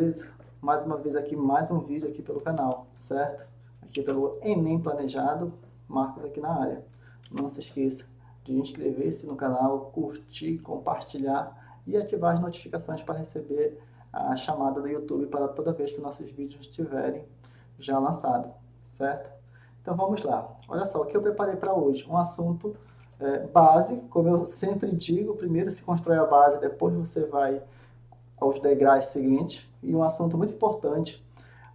beleza? Mais uma vez aqui, mais um vídeo aqui pelo canal, certo? Aqui pelo Enem Planejado, Marcos aqui na área. Não se esqueça de inscrever-se no canal, curtir, compartilhar e ativar as notificações para receber a chamada do YouTube para toda vez que nossos vídeos estiverem já lançados, certo? Então vamos lá. Olha só, o que eu preparei para hoje? Um assunto base, como eu sempre digo, primeiro se constrói a base, depois você vai aos degraus seguintes, e um assunto muito importante,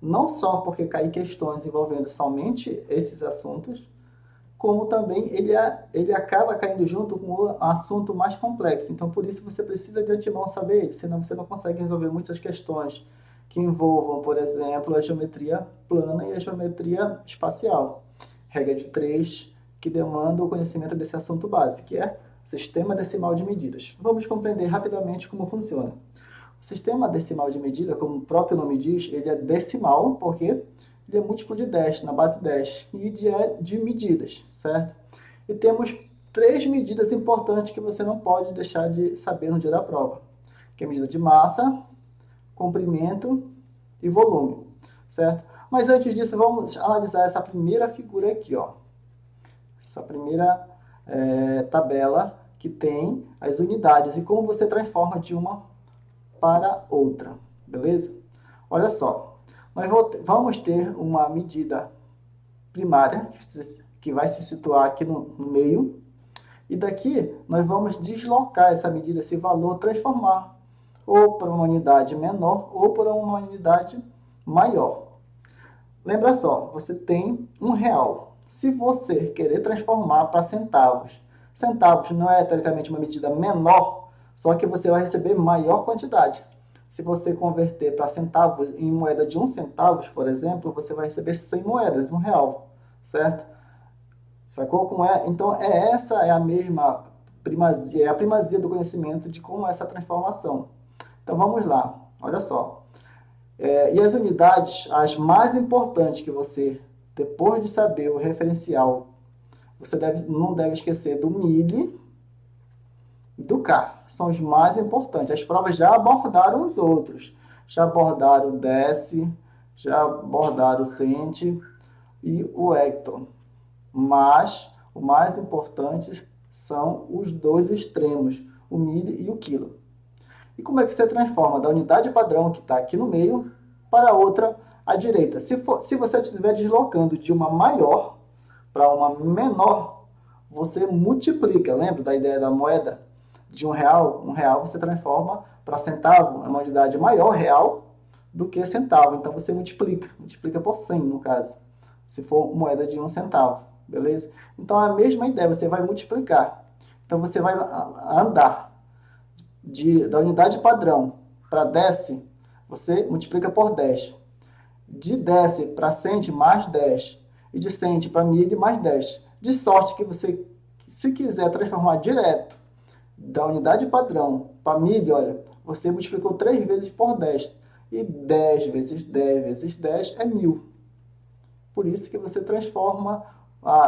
não só porque caem questões envolvendo somente esses assuntos, como também ele acaba caindo junto com um assunto mais complexo. Então, por isso, você precisa de antemão saber ele, senão você não consegue resolver muitas questões que envolvam, por exemplo, a geometria plana e a geometria espacial. Regra de 3, que demanda o conhecimento desse assunto básico, que é sistema decimal de medidas. Vamos compreender rapidamente como funciona. O sistema decimal de medida, como o próprio nome diz, ele é decimal, porque ele é múltiplo de 10, na base 10, e de medidas, certo? E temos 3 medidas importantes que você não pode deixar de saber no dia da prova, que é a medida de massa, comprimento e volume, certo? Mas antes disso, vamos analisar essa primeira figura aqui, ó. Essa primeira tabela que tem as unidades e como você transforma de uma para outra, beleza? Olha só, nós vamos ter uma medida primária que vai se situar aqui no meio, e daqui nós vamos deslocar essa medida, esse valor, transformar ou para uma unidade menor ou para uma unidade maior. Lembra só, você tem R$1. Se você querer transformar para centavos, centavos não é teoricamente uma medida menor, só que você vai receber maior quantidade. Se você converter para centavos em moeda de 1 centavo, por exemplo, você vai receber 100 moedas, R$1, certo? Sacou como é? Então, essa é a mesma primazia, é a primazia do conhecimento de como é essa transformação. Então, vamos lá, olha só. E as unidades, as mais importantes que você, depois de saber o referencial, você não deve esquecer do mili e do K. São os mais importantes. As provas já abordaram os outros. Já abordaram o deci, já abordaram o cent e o hecto. Mas o mais importante são os dois extremos, o mili e o quilo. E como é que você transforma da unidade padrão, que está aqui no meio, para outra à direita? Se você estiver deslocando de uma maior para uma menor, você multiplica. Lembra da ideia da moeda? De R$1 você transforma para centavo, é uma unidade maior real do que centavo. Então você multiplica por 100 no caso, se for moeda de 1 centavo, beleza? Então a mesma ideia, você vai multiplicar. Então você vai andar da unidade padrão para deci, você multiplica por 10. De deci para cent, mais 10. E de cent para mili, mais 10. De sorte que você, se quiser transformar direto da unidade padrão para mili, olha, você multiplicou 3 vezes por 10. E 10 vezes 10 vezes 10 é 1000. Por isso que você transforma,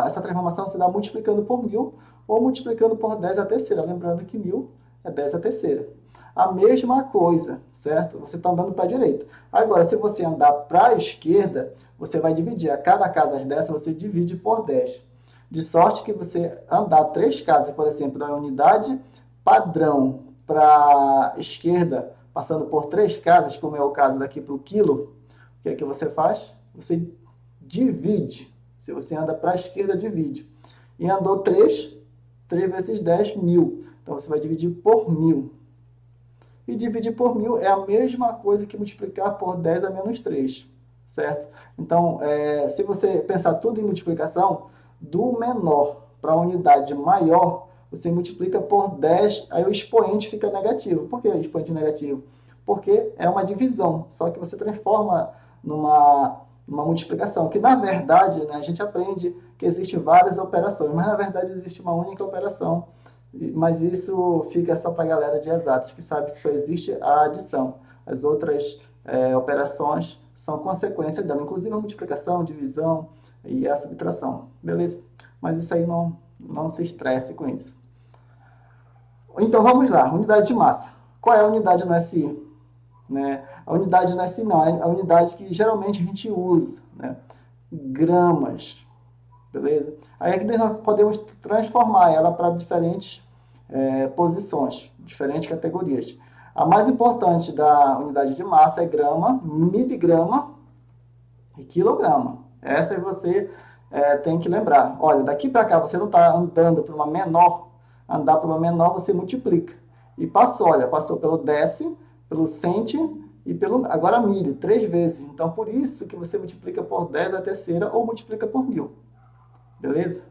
essa transformação se dá multiplicando por 1000 ou multiplicando por 10 à terceira. Lembrando que 1000 é 10 à terceira. A mesma coisa, certo? Você está andando para a direita. Agora, se você andar para a esquerda, você vai dividir. A cada casa dessa, você divide por 10. De sorte que você andar 3 casas, por exemplo, da unidade padrão para a esquerda, passando por 3 casas, como é o caso daqui para o quilo, o que é que você faz? Você divide. Se você anda para a esquerda, divide. E andou 3 vezes 10, 1000. Então, você vai dividir por 1000. E dividir por 1000 é a mesma coisa que multiplicar por 10 a menos 3, certo? Então, se você pensar tudo em multiplicação, do menor para a unidade maior, você multiplica por 10, aí o expoente fica negativo. Por que o expoente negativo? Porque é uma divisão, só que você transforma numa multiplicação, que na verdade, né, a gente aprende que existem várias operações, mas na verdade existe uma única operação. Mas isso fica só para a galera de exatas, que sabe que só existe a adição. As outras operações são consequências dela, inclusive a multiplicação, divisão e a subtração, beleza? Mas isso aí não se estresse com isso. Então vamos lá, unidade de massa. Qual é a unidade no SI? Né? A unidade não é assim, não. É a unidade que geralmente a gente usa, né? Gramas, beleza? Aí aqui nós podemos transformar ela para diferentes posições, diferentes categorias. A mais importante da unidade de massa é grama, miligrama e quilograma. Essa você tem que lembrar. Olha, daqui para cá você não está andando para uma menor, andar para uma menor você multiplica. E passou, olha, passou pelo décimo, pelo centi e pelo, agora milho, 3 vezes. Então, por isso que você multiplica por 10 a terceira ou multiplica por 1000. Beleza?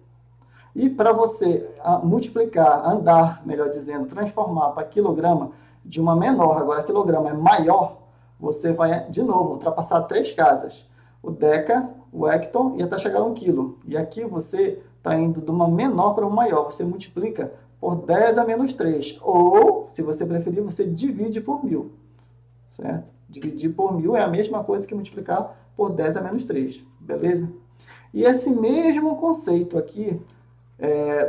E para você multiplicar, andar, melhor dizendo, transformar para quilograma de uma menor, agora quilograma é maior, você vai, de novo, ultrapassar 3 casas. O deca, o hecto e até chegar a 1 quilo. E aqui você está indo de uma menor para uma maior. Você multiplica por 10 a menos 3. Ou, se você preferir, você divide por 1000. Certo? Dividir por 1000 é a mesma coisa que multiplicar por 10 a menos 3. Beleza? E esse mesmo conceito aqui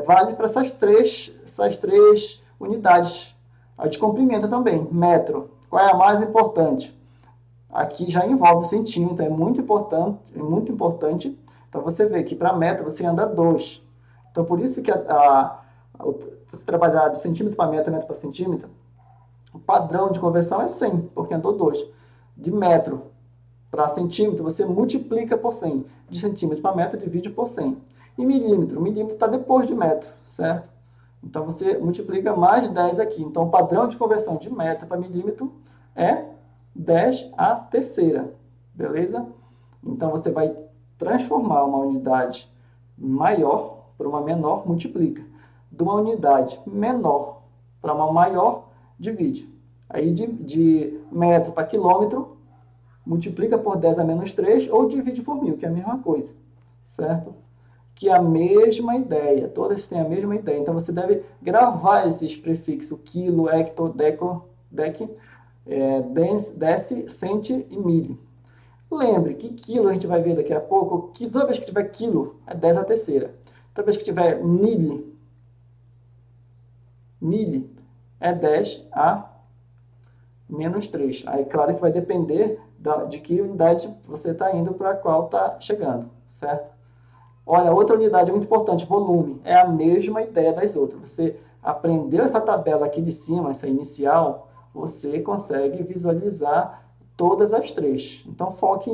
vale para essas três unidades. A de comprimento também. Metro. Qual é a mais importante? Aqui já envolve o centímetro, é muito importante. Então, você vê que para metro você anda 2. Então, por isso que você trabalhar de centímetro para metro, metro para centímetro, o padrão de conversão é 100, porque andou 2. De metro para centímetro, você multiplica por 100. De centímetro para metro, divide por 100. E milímetro está depois de metro, certo? Então, você multiplica mais de 10 aqui. Então, o padrão de conversão de metro para milímetro é 10 a terceira, beleza? Então, você vai transformar uma unidade maior para uma menor, multiplica. De uma unidade menor para uma maior, divide. Aí, de metro para quilômetro, multiplica por 10 a menos 3 ou divide por 1000, que é a mesma coisa, certo? Que é a mesma ideia, todas têm a mesma ideia. Então, você deve gravar esses prefixos, quilo, hecto, deco, dec, deci, centi e milho. Lembre que quilo a gente vai ver daqui a pouco, que toda vez que tiver quilo, é 10 a terceira. Toda vez que tiver milho, é 10 a menos 3. Aí, claro que vai depender de que unidade você está indo para qual está chegando, certo? Olha, outra unidade muito importante, volume. É a mesma ideia das outras. Você aprendeu essa tabela aqui de cima, essa inicial, você consegue visualizar todas as três. Então, foque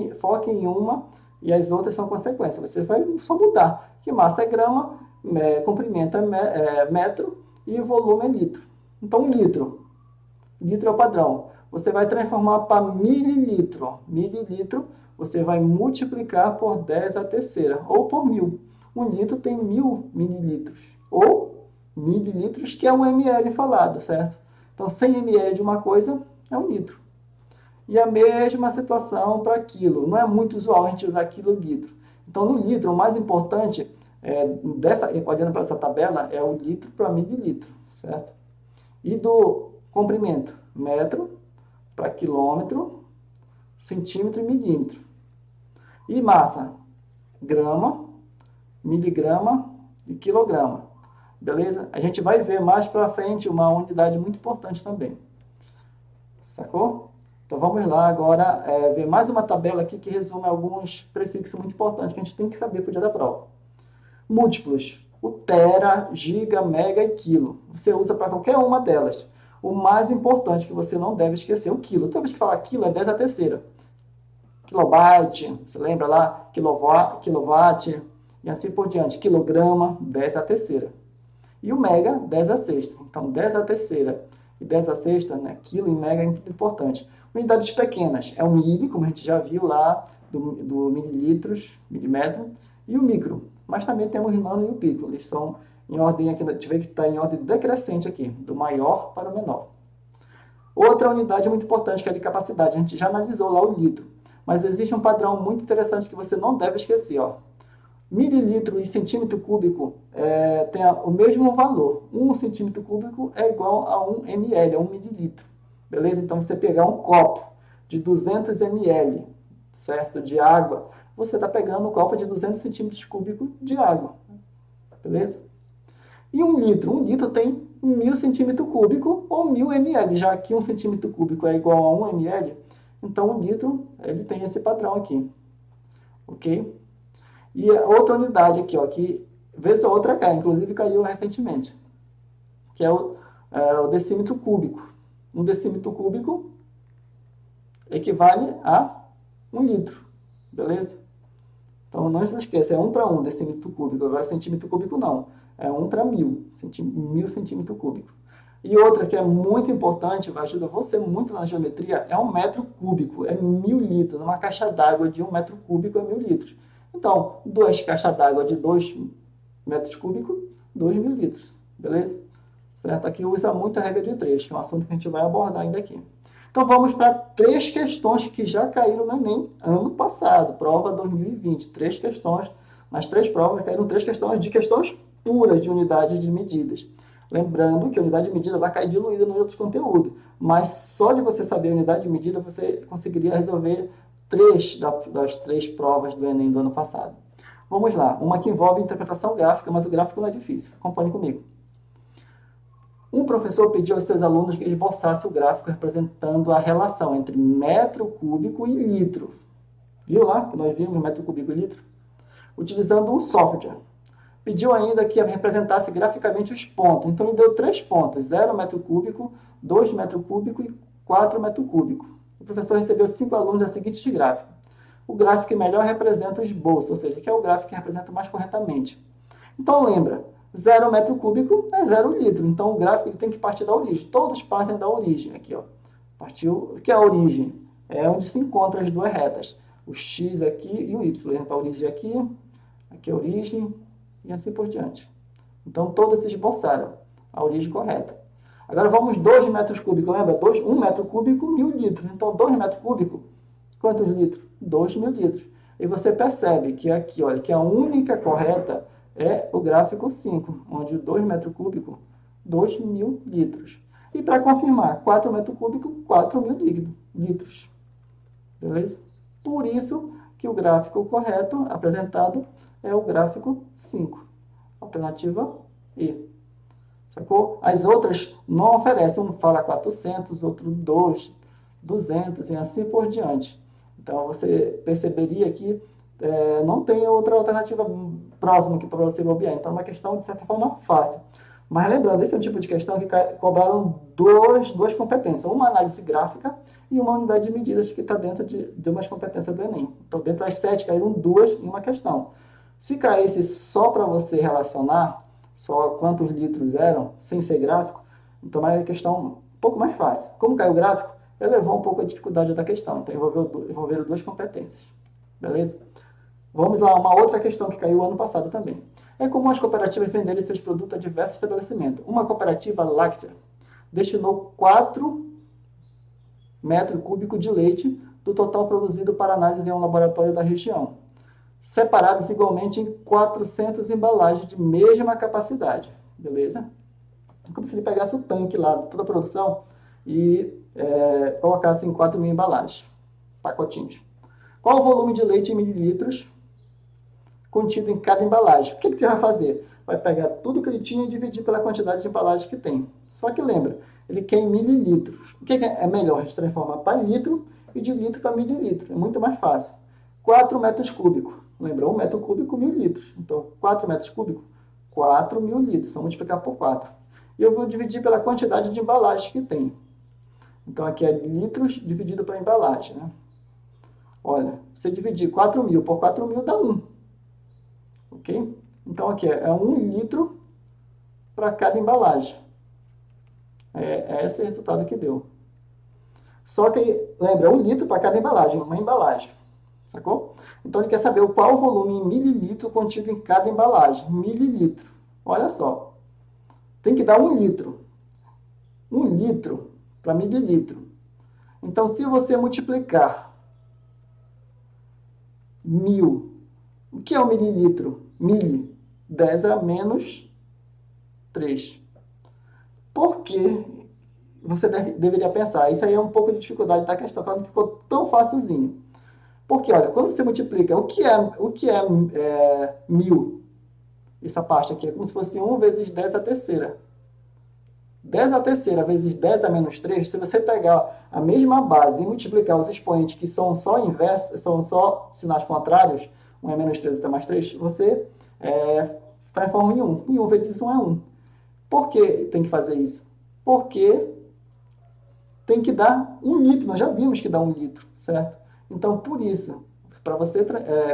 em uma e as outras são consequências. Você vai só mudar, que massa é grama, comprimento é metro e volume é litro. Então, 1 litro. Litro é o padrão. Você vai transformar para mililitro. Mililitro, você vai multiplicar por 10 a terceira, ou por 1000. 1 litro tem 1000 mililitros. Ou mililitros, que é um ml falado, certo? Então, 100 ml de uma coisa é 1 litro. E a mesma situação para quilo. Não é muito usual a gente usar quilo-litro. Então, no litro, o mais importante, olhando para essa tabela, é o litro para mililitro, certo? E do comprimento, metro para quilômetro, centímetro e milímetro. E massa, grama, miligrama e quilograma. Beleza? A gente vai ver mais para frente uma unidade muito importante também. Sacou? Então vamos lá agora ver mais uma tabela aqui que resume alguns prefixos muito importantes que a gente tem que saber para o dia da prova. Múltiplos. O tera, giga, mega e quilo. Você usa para qualquer uma delas. O mais importante que você não deve esquecer é o quilo. Toda vez que falar quilo é 10 a terceira. Kilobyte, você lembra lá? Kilowatt e assim por diante. Quilograma, 10 a terceira. E o mega, 10 a sexta. Então, 10 a terceira e 10 a sexta, né? Quilo e mega é importante. Unidades pequenas é o mili, como a gente já viu lá, do mililitros, milímetro, e o micro. Mas também temos o nano e o pico. Eles são em ordem aqui, a gente vê que está em ordem decrescente aqui, do maior para o menor. Outra unidade muito importante que é de capacidade. A gente já analisou lá o litro. Mas existe um padrão muito interessante que você não deve esquecer. Ó. Mililitro e centímetro cúbico tem o mesmo valor. 1 centímetro cúbico é igual a 1 ml, a 1 mililitro. Beleza? Então, você pegar um copo de 200 ml, certo? De água, você está pegando um copo de 200 centímetros cúbicos de água. Beleza? E 1 litro? 1 litro tem 1000 centímetros cúbicos ou 1000 ml. Já que 1 centímetro cúbico é igual a 1 ml, Então, o litro, ele tem esse padrão aqui, ok? E a outra unidade aqui, ó, que vez ou outra cai, inclusive caiu recentemente, que é o decímetro cúbico. Um decímetro cúbico equivale a 1 litro, beleza? Então, não se esqueça, é 1 para 1 decímetro cúbico. Agora, centímetro cúbico não, é 1 para 1000, 1000 centímetro cúbico. E outra que é muito importante, vai ajudar você muito na geometria, é 1 metro cúbico, é 1000 litros. Uma caixa d'água de 1 metro cúbico é 1000 litros. Então, 2 caixas d'água de 2 metros cúbicos, 2000 litros, beleza? Certo? Aqui usa muito a regra de 3, que é um assunto que a gente vai abordar ainda aqui. Então, vamos para 3 questões que já caíram no Enem ano passado, prova 2020. 3 questões, nas 3 provas caíram 3 questões puras de unidade de medidas. Lembrando que a unidade de medida vai cair diluída nos outros conteúdos, mas só de você saber a unidade de medida, você conseguiria resolver 3 das 3 provas do Enem do ano passado. Vamos lá, uma que envolve interpretação gráfica, mas o gráfico não é difícil. Acompanhe comigo. Um professor pediu aos seus alunos que esboçassem o gráfico representando a relação entre metro cúbico e litro. Viu lá que nós vimos metro cúbico e litro? Utilizando um software. Pediu ainda que representasse graficamente os pontos. Então, ele deu 3 pontos, 0 metro cúbico, 2 metro cúbico e 4 metro cúbico. O professor recebeu 5 alunos da seguinte gráfico. O gráfico que melhor representa o esboço, ou seja, que é o gráfico que representa mais corretamente. Então, lembra, 0 metro cúbico é 0 litro. Então, o gráfico ele tem que partir da origem. Todos partem da origem. Aqui, ó. Partiu, o que é a origem? É onde se encontram as duas retas. O x aqui e o y. A origem aqui é a origem, e assim por diante. Então, todos se esboçaram a origem correta. Agora, vamos 2 metros cúbicos. Lembra? 1 metro cúbico, 1000 litros. Então, 2 metros cúbicos, quantos litros? 2000 litros. E você percebe que aqui, olha, que a única correta é o gráfico 5, onde 2 metros cúbicos, 2000 litros. E para confirmar, 4 metros cúbicos, 4000 litros. Beleza? Por isso que o gráfico correto apresentado é o gráfico 5. Alternativa E. Sacou? As outras não oferecem. Um fala 400, outro 200 e assim por diante. Então, você perceberia que não tem outra alternativa próxima aqui para você bobear. Então, é uma questão, de certa forma, fácil. Mas lembrando, esse é um tipo de questão que cobraram duas competências. Uma análise gráfica e uma unidade de medidas que está dentro de umas competências do Enem. Então, dentro das 7, caíram 2 em uma questão. Se caísse só para você relacionar, só quantos litros eram, sem ser gráfico, então é uma questão um pouco mais fácil. Como caiu o gráfico, elevou um pouco a dificuldade da questão. Então, envolveram 2 competências. Beleza? Vamos lá, uma outra questão que caiu ano passado também. É comum as cooperativas venderem seus produtos a diversos estabelecimentos. Uma cooperativa láctea destinou 4 metros cúbicos de leite do total produzido para análise em um laboratório da região, separados igualmente em 400 embalagens de mesma capacidade. Beleza? É como se ele pegasse o tanque lá de toda a produção e colocasse em 4.000 embalagens, pacotinhos. Qual o volume de leite em mililitros contido em cada embalagem? O que você vai fazer? Vai pegar tudo que ele tinha e dividir pela quantidade de embalagem que tem. Só que lembra, ele quer em mililitros. O que é melhor? A gente transforma para litro e de litro para mililitro. É muito mais fácil. 4 metros cúbicos. Lembra? 1 metro cúbico, 1000 litros. Então, 4 metros cúbicos, 4.000 litros. Vamos multiplicar por 4. E eu vou dividir pela quantidade de embalagem que tem. Então, aqui é litros dividido para embalagem, né? Olha, você dividir 4.000 por 4.000 dá 1. Ok? Então, aqui é 1 litro para cada embalagem. É esse resultado que deu. Só que, lembra, 1 litro para cada embalagem, uma embalagem. Sacou? Então, ele quer saber qual o volume em mililitro contido em cada embalagem. Mililitro. Olha só. Tem que dar 1 litro. 1 litro para mililitro. Então, se você multiplicar 1000, o que é o mililitro? 1000. 10 a menos 3. Por que você deveria pensar? Isso aí é um pouco de dificuldade da questão, porque não ficou tão facilzinho. Porque, olha, quando você multiplica, o que é 1000? Essa parte aqui é como se fosse 1 vezes 10 a terceira. 10 à terceira vezes 10 a menos 3, se você pegar a mesma base e multiplicar os expoentes que são só inversos, são só sinais contrários, 1 é menos 3, outro é mais 3, você transforma em 1. E 1 vezes 1 é 1. Por que tem que fazer isso? Porque tem que dar 1 litro, nós já vimos que dá 1 litro, certo? Então, por isso, para você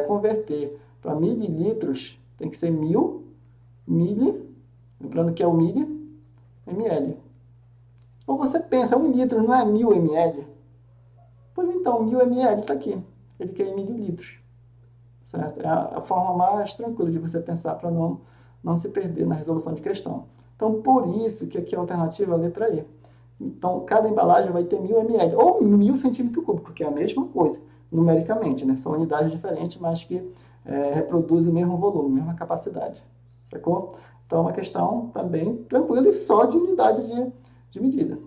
converter para mililitros, tem que ser 1000 lembrando que é o ml. Ou você pensa, 1 litro não é 1000 ml? Pois então, 1000 ml está aqui. Ele quer em mililitros. Certo? É a forma mais tranquila de você pensar para não se perder na resolução de questão. Então, por isso que aqui a alternativa é a letra E. Então, cada embalagem vai ter 1000 ml, ou 1000 centímetros cúbicos, que é a mesma coisa, numericamente, né? São unidades diferentes, mas que reproduzem o mesmo volume, a mesma capacidade. Sacou? Então, é uma questão também tranquila e só de unidade de medida.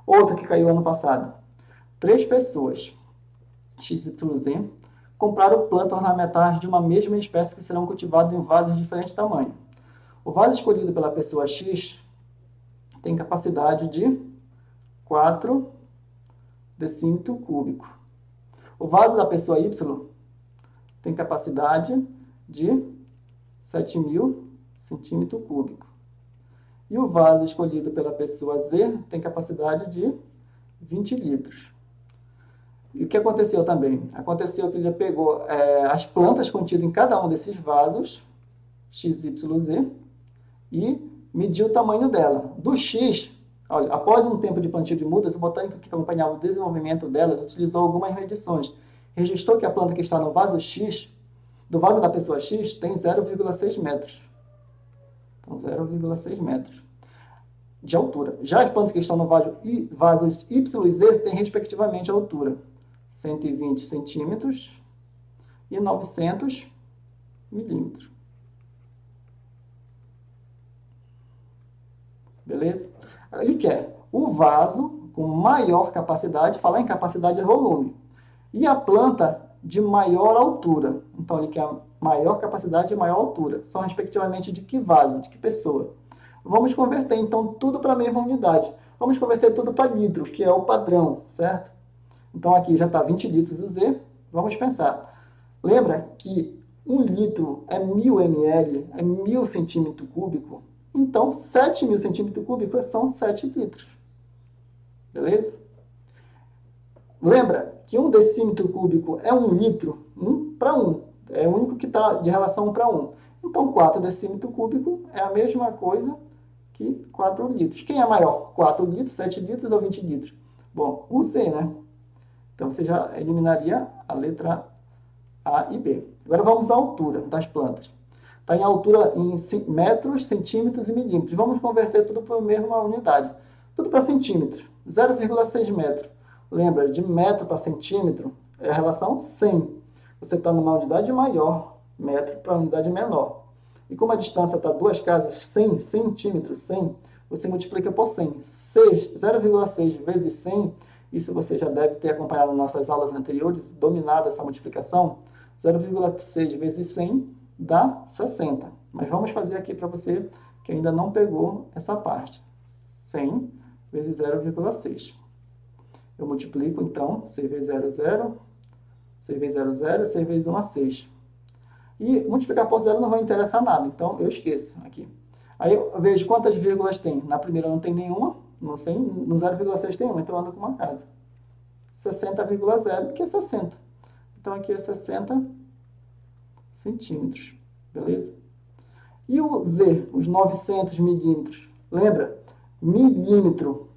Outra que caiu ano passado. 3 pessoas, X, Y, Z, compraram plantas ornamentais de uma mesma espécie que serão cultivadas em vasos de diferente tamanho. O vaso escolhido pela pessoa X tem capacidade de 4 decímetro cúbico. O vaso da pessoa Y tem capacidade de 7.000 centímetro cúbico. E o vaso escolhido pela pessoa Z tem capacidade de 20 litros. E o que aconteceu também? Aconteceu que ele pegou as plantas contidas em cada um desses vasos, X, Y, Z, e mediu o tamanho dela. Do X, olha, após um tempo de plantio de mudas, o botânico que acompanhava o desenvolvimento delas utilizou algumas medições. Registrou que a planta que está no vaso X, do vaso da pessoa X, tem 0,6 metros. Então, 0,6 metros de altura. Já as plantas que estão no vasos Y e Z têm, respectivamente, a altura 120 centímetros e 900 milímetros. Beleza? Ele quer o vaso com maior capacidade, falar em capacidade é volume, e a planta de maior altura. Então, ele quer maior capacidade e maior altura. São, respectivamente, de que vaso, de que pessoa. Vamos converter, então, tudo para a mesma unidade. Vamos converter tudo para litro, que é o padrão, certo? Então, aqui já está 20 litros o Z. Vamos pensar. Lembra que 1 litro é 1000 ml, é 1000 centímetro cúbico? Então, 7.000 centímetros cúbicos são 7 litros. Beleza? Lembra que 1 decímetro cúbico é 1 litro, 1 para 1. É o único que está de relação 1 para 1. Então, 4 decímetro cúbico é a mesma coisa que 4 litros. Quem é maior? 4 litros, 7 litros ou 20 litros? Bom, o Z, né? Então, você já eliminaria a letra A e B. Agora, vamos à altura das plantas. Está em altura em metros, centímetros e milímetros. Vamos converter tudo para a mesma unidade. Tudo para centímetro. 0,6 metro. Lembra, de metro para centímetro é a relação 100. Você está numa unidade maior, metro para unidade menor. E como a distância está 2 casas, 100 centímetros, 100, você multiplica por 100. 0,6 vezes 100, isso você já deve ter acompanhado nas nossas aulas anteriores, dominado essa multiplicação. 0,6 vezes 100 dá 60. Mas vamos fazer aqui para você que ainda não pegou essa parte. 100 vezes 0,6. Eu multiplico, então, 6 vezes 0, 0. 6 vezes 0, 0. 6 vezes 1 é 6. E multiplicar por 0 não vai interessar nada, então eu esqueço aqui. Aí eu vejo quantas vírgulas tem. Na primeira não tem nenhuma, no 0,6 tem uma, então eu ando com uma casa. 60,0, que é 60. Então aqui é 60 centímetros, beleza? E o Z, os 900 milímetros. Lembra? Milímetro.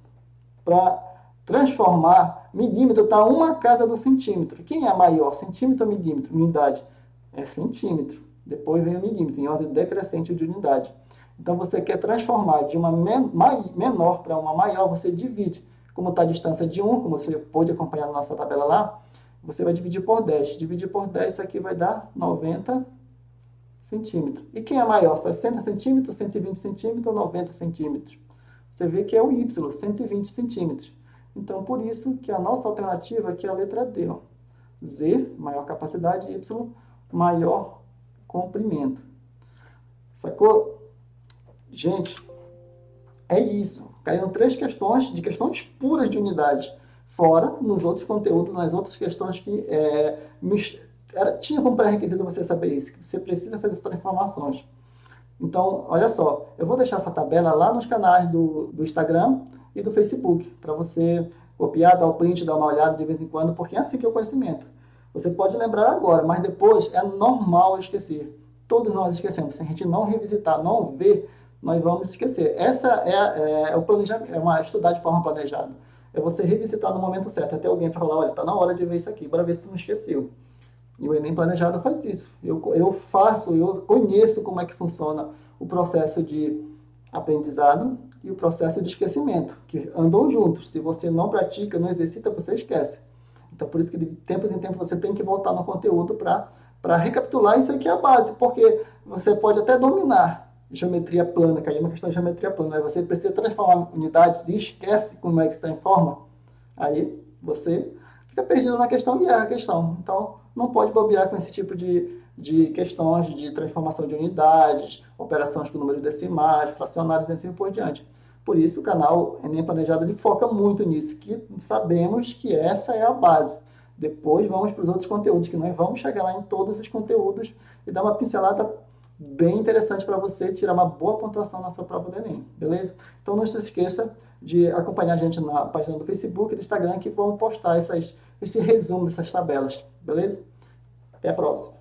Para transformar, milímetro está uma casa do centímetro. Quem é maior, centímetro ou milímetro? Unidade. É centímetro. Depois vem o milímetro, em ordem decrescente de unidade. Então, você quer transformar de uma menor para uma maior, você divide. Como está a distância de 1, como você pôde acompanhar na nossa tabela lá, você vai dividir por 10. Dividir por 10, isso aqui vai dar 90 centímetros. E quem é maior? 60 centímetros, 120 centímetros ou 90 centímetros? Você vê que é o Y, 120 centímetros. Então, por isso que a nossa alternativa aqui é a letra D. Ó. Z, maior capacidade, Y, maior comprimento. Sacou? Gente, É isso. Caíram 3 questões, de questões puras de unidade. Fora, nos outros conteúdos, nas outras questões que tinha como pré-requisito você saber isso, que você precisa fazer essas transformações. Então, olha só, eu vou deixar essa tabela lá nos canais do Instagram e do Facebook, para você copiar, dar o print, dar uma olhada de vez em quando, porque é assim que é o conhecimento. Você pode lembrar agora, mas depois é normal esquecer. Todos nós esquecemos. Se a gente não revisitar, não ver, nós vamos esquecer. Essa é o planejamento, estudar de forma planejada. É você revisitar no momento certo, até alguém para falar, olha, está na hora de ver isso aqui, para ver se tu não esqueceu. E o Enem Planejado faz isso. Eu conheço como é que funciona o processo de aprendizado e o processo de esquecimento, que andam juntos. Se você não pratica, não exercita, você esquece. Então, por isso que de tempos em tempos você tem que voltar no conteúdo para recapitular isso aqui é a base, porque você pode até dominar geometria plana, que aí é uma questão de geometria plana, aí você precisa transformar unidades e esquece como é que se transforma, aí você fica perdido na questão e erra a questão. Então, não pode bobear com esse tipo de questões de transformação de unidades, operações com número decimais, fracionários e assim por diante. Por isso, o canal Enem Planejado ele foca muito nisso, que sabemos que essa é a base. Depois vamos para os outros conteúdos, que nós vamos chegar lá em todos os conteúdos e dar uma pincelada bem interessante para você tirar uma boa pontuação na sua prova do Enem, beleza? Então não se esqueça de acompanhar a gente na página do Facebook e do Instagram, que vão postar esse resumo dessas tabelas, beleza? Até a próxima!